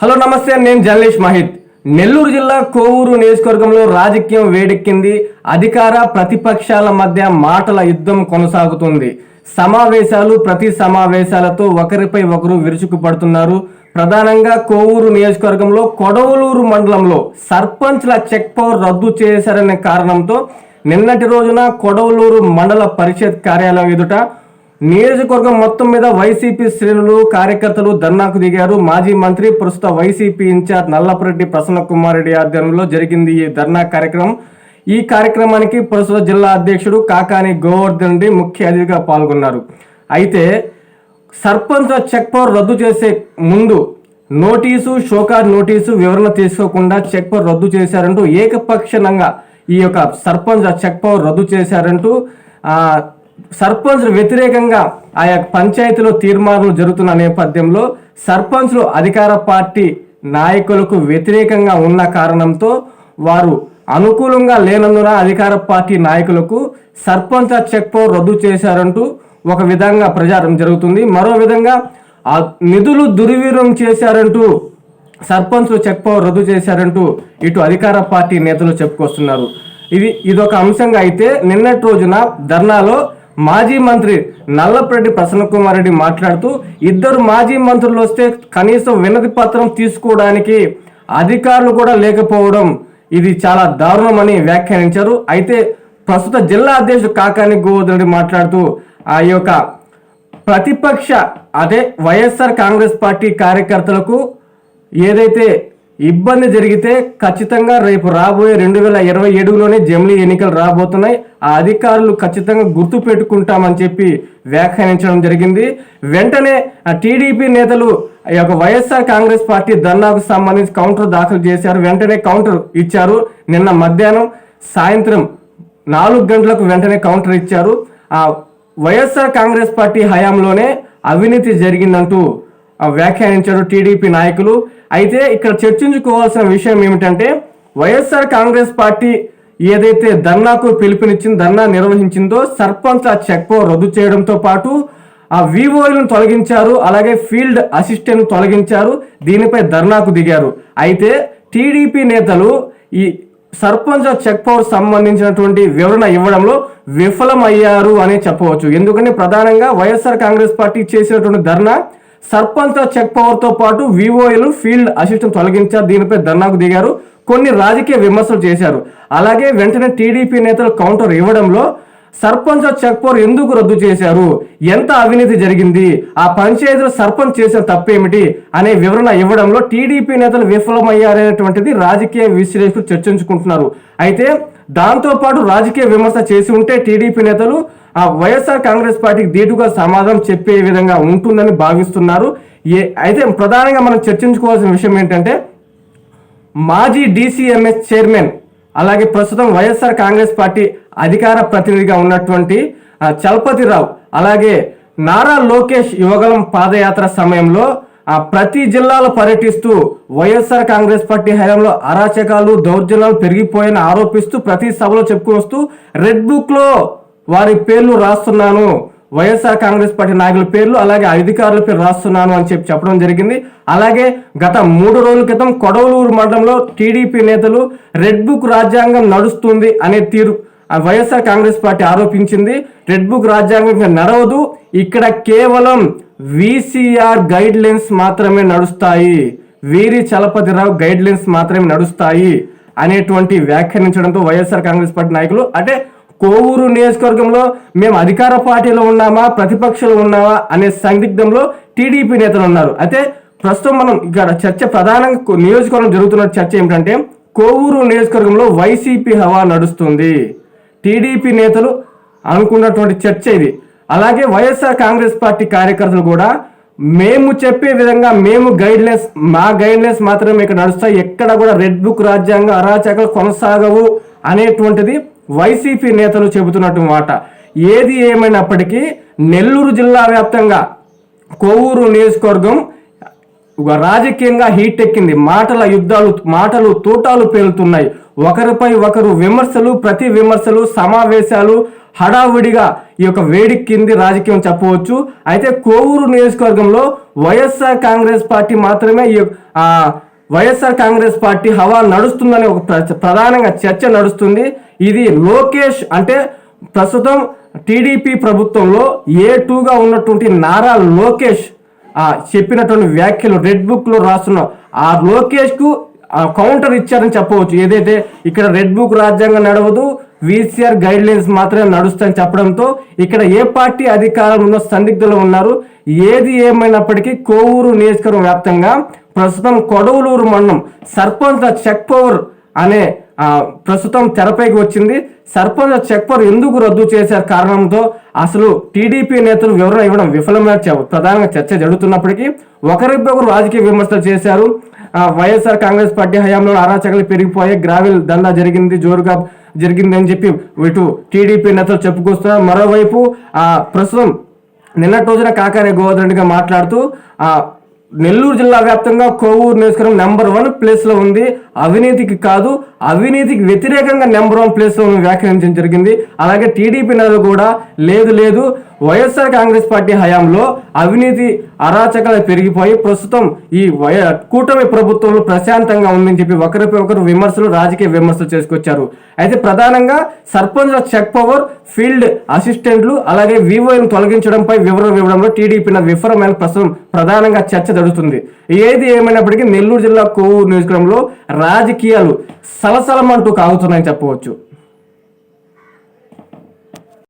Hello నమస్తే, నేను journalist Mahith. Nellore జిల్లా కోవూరు నియోజకవర్గంలో రాజకీయం వేడెక్కింది. అధికార ప్రతిపక్షాల మధ్య మాటల యుద్ధం కొనసాగుతుంది. ప్రతి సమావేశాలతో ఒకరిపై ఒకరు విరుచుకుపడుతున్నారు. ప్రధానంగా కోవూరు నియోజకవర్గంలో కొడవలూరు మండలంలో సర్పంచ్ల చెక్ పవర్ రద్దు చేశారనే కారణంతో నిన్నటి రోజున కొడవలూరు మండల పరిషత్ కార్యాలయం ఎదుట నియోజకవర్గం మొత్తం మీద వైసీపీ శ్రేణులు కార్యకర్తలు ధర్నాకు దిగారు. మాజీ మంత్రి ప్రస్తుత వైసీపీ ఇన్ఛార్జ్ నల్లపరెడ్డి ప్రసన్న కుమార్ రెడ్డి ఆధ్వర్యంలో జరిగింది ఈ ధర్నా కార్యక్రమం. ఈ కార్యక్రమానికి ప్రస్తుత జిల్లా అధ్యక్షుడు కాకాని గోవర్ధన్ రెడ్డి ముఖ్య అతిథిగా పాల్గొన్నారు. అయితే సర్పంచ్ చెక్ పవర్ రద్దు చేసే ముందు షోకాజ్ నోటీసు వివరణ తీసుకోకుండా చెక్ పవర్ రద్దు చేశారంటూ ఏకపక్షంగా ఈ యొక్క సర్పంచ్ చెక్ పవర్ రద్దు చేశారంటూ సర్పంచ్లు వ్యతిరేకంగా ఆయా పంచాయతీలో తీర్మానాలు జరుగుతున్న నేపథ్యంలో సర్పంచ్లు అధికార పార్టీ నాయకులకు వ్యతిరేకంగా ఉన్న కారణంతో వారు అనుకూలంగా లేనందున అధికార పార్టీ నాయకులకు సర్పంచ్ చెక్ పవర్ రద్దు చేశారంటూ ఒక విధంగా ప్రచారం జరుగుతుంది. మరో విధంగా నిధులు దుర్వినియోగం చేశారంటూ సర్పంచ్లు చెక్ పవర్ రద్దు చేశారంటూ ఇటు అధికార పార్టీ నేతలు చెప్పుకొస్తున్నారు. ఇదొక అంశంగా అయితే నిన్నటి రోజున ధర్నాలో మాజీ మంత్రి నల్లపరెడ్డి ప్రసన్న కుమార్ రెడ్డి మాట్లాడుతూ ఇద్దరు మాజీ మంత్రులు వస్తే కనీసం వినతి పత్రం తీసుకోవడానికి అధికారులు కూడా లేకపోవడం ఇది చాలా దారుణమని వ్యాఖ్యానించారు. అయితే ప్రస్తుత జిల్లా అధ్యక్షుడు కాకాని గోవర్ధన్ రెడ్డి మాట్లాడుతూ ఆ యొక్క ప్రతిపక్ష వైఎస్ఆర్ కాంగ్రెస్ పార్టీ కార్యకర్తలకు ఏదైతే ఇబ్బంది జరిగితే ఖచ్చితంగా రేపు రాబోయే 2027లోనే జమిలీ ఎన్నికలు రాబోతున్నాయి. ఆ అధికారులు ఖచ్చితంగా గుర్తు పెట్టుకుంటామని చెప్పి వ్యాఖ్యానించడం జరిగింది. వెంటనే టీడీపీ నేతలు ఈ యొక్క వైఎస్ఆర్ కాంగ్రెస్ పార్టీ ధర్నాకు సంబంధించి కౌంటర్ దాఖలు చేశారు. వెంటనే కౌంటర్ ఇచ్చారు. నిన్న మధ్యాహ్నం సాయంత్రం 4 గంటలకు వెంటనే కౌంటర్ ఇచ్చారు. ఆ వైఎస్ఆర్ కాంగ్రెస్ పార్టీ హయాంలోనే అవినీతి జరిగిందంటూ వ్యాఖ్యానించారు టీడీపీ నాయకులు. అయితే ఇక్కడ చర్చించుకోవాల్సిన విషయం ఏమిటంటే వైఎస్ఆర్ కాంగ్రెస్ పార్టీ ఏదైతే ధర్నాకు పిలుపునిచ్చింది, ధర్నా నిర్వహించిందో సర్పంచ్ చెక్ పవర్ రద్దు చేయడంతో పాటు ఆ వివోలను తొలగించారు, అలాగే ఫీల్డ్ అసిస్టెంట్ తొలగించారు. దీనిపై ధర్నాకు దిగారు. అయితే టీడీపీ నేతలు ఈ సర్పంచ్ చెక్ పవర్ సంబంధించినటువంటి వివరణ ఇవ్వడంలో విఫలమయ్యారు అని చెప్పవచ్చు. ఎందుకంటే ప్రధానంగా వైఎస్ఆర్ కాంగ్రెస్ పార్టీ చేసినటువంటి ధర్నా సర్పంచ్ చెక్ పవర్ తో పాటు వివోలు ఫీల్డ్ అసిస్టెంట్ తొలగించారు. దీనిపై ధర్నాకు దిగారు. కొన్ని రాజకీయ విమర్శలు చేశారు. అలాగే వెంటనే టీడీపీ నేతలు కౌంటర్ ఇవ్వడంలో సర్పంచ్ చెక్ పవర్ ఎందుకు రద్దు చేశారు, ఎంత అవినీతి జరిగింది, ఆ పంచాయతీలో సర్పంచ్ చేసిన తప్పేమిటి అనే వివరణ ఇవ్వడంలో టీడీపీ నేతలు విఫలమయ్యారనేటువంటిది రాజకీయ విశ్లేషకులు చర్చించుకుంటున్నారు. అయితే దాంతోపాటు రాజకీయ విమర్శ చేసి ఉంటే టీడీపీ నేతలు ఆ వైఎస్ఆర్ కాంగ్రెస్ పార్టీకి ధీటుగా సమాధానం చెప్పే విధంగా ఉంటుందని భావిస్తున్నారు. అయితే ప్రధానంగా మనం చర్చించుకోవాల్సిన విషయం ఏంటంటే మాజీ డీసీఎంఎస్ చైర్మన్ అలాగే ప్రస్తుతం వైఎస్ఆర్ కాంగ్రెస్ పార్టీ అధికార ప్రతినిధిగా ఉన్నటువంటి చలపతిరావు అలాగే నారా లోకేష్ యువగలం పాదయాత్ర సమయంలో ప్రతి జిల్లాలో పర్యటిస్తూ వైఎస్ఆర్ కాంగ్రెస్ పార్టీ హయాంలో అరాచకాలు దౌర్జన్యాలు పెరిగిపోయాయని ఆరోపిస్తూ ప్రతి సభలో చెప్పుకుని వస్తూ రెడ్ బుక్ లో వారి పేర్లు రాస్తున్నాను, వైఎస్ఆర్ కాంగ్రెస్ పార్టీ నాయకుల పేర్లు అలాగే అధికారుల పేరు రాస్తున్నాను అని చెప్పడం జరిగింది. అలాగే గత 3 రోజుల క్రితం కొడవలూరు మండలంలో టీడీపీ నేతలు రెడ్ బుక్ రాజ్యాంగం నడుస్తుంది అనే తీరు వైఎస్ఆర్ కాంగ్రెస్ పార్టీ ఆరోపించింది. రెడ్ బుక్ రాజ్యాంగం నడవదు, ఇక్కడ కేవలం విసిఆర్ గైడ్ లైన్స్ మాత్రమే నడుస్తాయి, వీరి చలపతిరావు గైడ్ లైన్స్ మాత్రమే నడుస్తాయి అనేటువంటి వ్యాఖ్యానించడంతో వైఎస్ఆర్ కాంగ్రెస్ పార్టీ నాయకులు కోవూరు నియోజకవర్గంలో మేము అధికార పార్టీలో ఉన్నామా ప్రతిపక్షంలో ఉన్నామా అనే సందిగ్ధంలో టీడీపీ నేతలు ఉన్నారు. అయితే ప్రస్తుతం మనం ఇక్కడ చర్చ ప్రధానంగా నియోజకవర్గం జరుగుతున్న చర్చ ఏమిటంటే కోవూరు నియోజకవర్గంలో వైసీపీ హవా నడుస్తుంది, టీడీపీ నేతలు అనుకున్నటువంటి చర్చ ఇది. అలాగే వైఎస్ఆర్ కాంగ్రెస్ పార్టీ కార్యకర్తలు కూడా మేము చెప్పే విధంగా మా గైడ్ లైన్స్ మాత్రమే ఇక్కడ నడుస్తాయి, ఎక్కడ కూడా రెడ్ బుక్ రాజ్యాంగం అరాచకాలు కొనసాగవు అనేటువంటిది వైసీపీ నేతలు చెబుతున్నట్టు మాట. ఏది ఏమైనప్పటికీ నెల్లూరు జిల్లా వ్యాప్తంగా కోవూరు నియోజకవర్గం రాజకీయంగా హీట్ ఎక్కింది. మాటలు తూటాలు పేలుతున్నాయి. ఒకరిపై ఒకరు ప్రతి విమర్శలు సమావేశాలు హడావుడిగా ఈ యొక్క వేడెక్కింది రాజకీయం చెప్పవచ్చు. అయితే కోవూరు నియోజకవర్గంలో వైఎస్ఆర్ కాంగ్రెస్ పార్టీ మాత్రమే వైఎస్ఆర్ కాంగ్రెస్ పార్టీ హవా నడుస్తుందని ఒక ప్రధానంగా చర్చ నడుస్తుంది. ఇది లోకేష్ అంటే ప్రస్తుతం టీడీపీ ప్రభుత్వంలో A2గా ఉన్నటువంటి నారా లోకేష్ చెప్పినటువంటి వ్యాఖ్యలు రెడ్ బుక్ లో రాస్తున్న ఆ లోకేష్ కు కౌంటర్ ఇచ్చారని చెప్పవచ్చు. ఏదైతే ఇక్కడ రెడ్ బుక్ రాజ్యాంగం నడవదు, VCR గైడ్ లైన్స్ మాత్రమే నడుస్తాయని చెప్పడంతో ఇక్కడ ఏ పార్టీ అధికారంలో సందిగ్ధులు ఉన్నారు. ఏది ఏమైనప్పటికీ కోవూరు నియోజకవర్గం వ్యాప్తంగా ప్రస్తుతం కొడవలూరు మండలం సర్పంచ్ చెక్ పవర్ అనే ప్రస్తుతం తెరపైకి వచ్చింది. సర్పంచ్ చెక్ పవర్ ఎందుకు రద్దు చేశారు కారణంతో అసలు టీడీపీ నేతలు వివరణ ఇవ్వడం విఫలమైన ప్రధానంగా చర్చ జరుగుతున్నప్పటికీ ఒకరికొకరు రాజకీయ విమర్శలు చేశారు. వైఎస్ఆర్ కాంగ్రెస్ పార్టీ హయాంలో అరాచకలు పెరిగిపోయి గ్రావెల్ దందా జోరుగా జరిగింది అని చెప్పి ఇటు టీడీపీ నేతలు చెప్పుకొస్తున్నారు. మరోవైపు ప్రస్తుతం నిన్నటి రోజున కాకాని గోవర్ధన్ రెడ్డిగా మాట్లాడుతూ నెల్లూరు జిల్లా వ్యాప్తంగా కోవూరు నియోజకవర్గం నెంబర్ 1 ప్లేస్ లో ఉంది, అవినీతికి కాదు అవినీతికి వ్యతిరేకంగా నెంబర్ 1 ప్లేస్ లో వ్యాఖ్యానించడం జరిగింది. అలాగే టీడీపీ నేతలు కూడా లేదు వైఎస్ఆర్ కాంగ్రెస్ పార్టీ హయాంలో అవినీతి అరాచకాలు పెరిగిపోయి ప్రస్తుతం ఈ కూటమి ప్రభుత్వంలో ప్రశాంతంగా ఉందని చెప్పి ఒకరిపై ఒకరు విమర్శలు రాజకీయ విమర్శలు చేసుకొచ్చారు. అయితే ప్రధానంగా సర్పంచ్ చెక్ పవర్, ఫీల్డ్ అసిస్టెంట్లు అలాగే వివోను తొలగించడంపై వివరణ ఇవ్వడంలో టీడీపీ విఫలమైన ప్రస్తుతం ప్రధానంగా చర్చ జరుగుతుంది. ఏది ఏమైనప్పటికీ నెల్లూరు జిల్లా కోవూరు నియోజకవర్గంలో రాజకీయాలు సలసలమంటూ కాగుతున్నాయని చెప్పవచ్చు.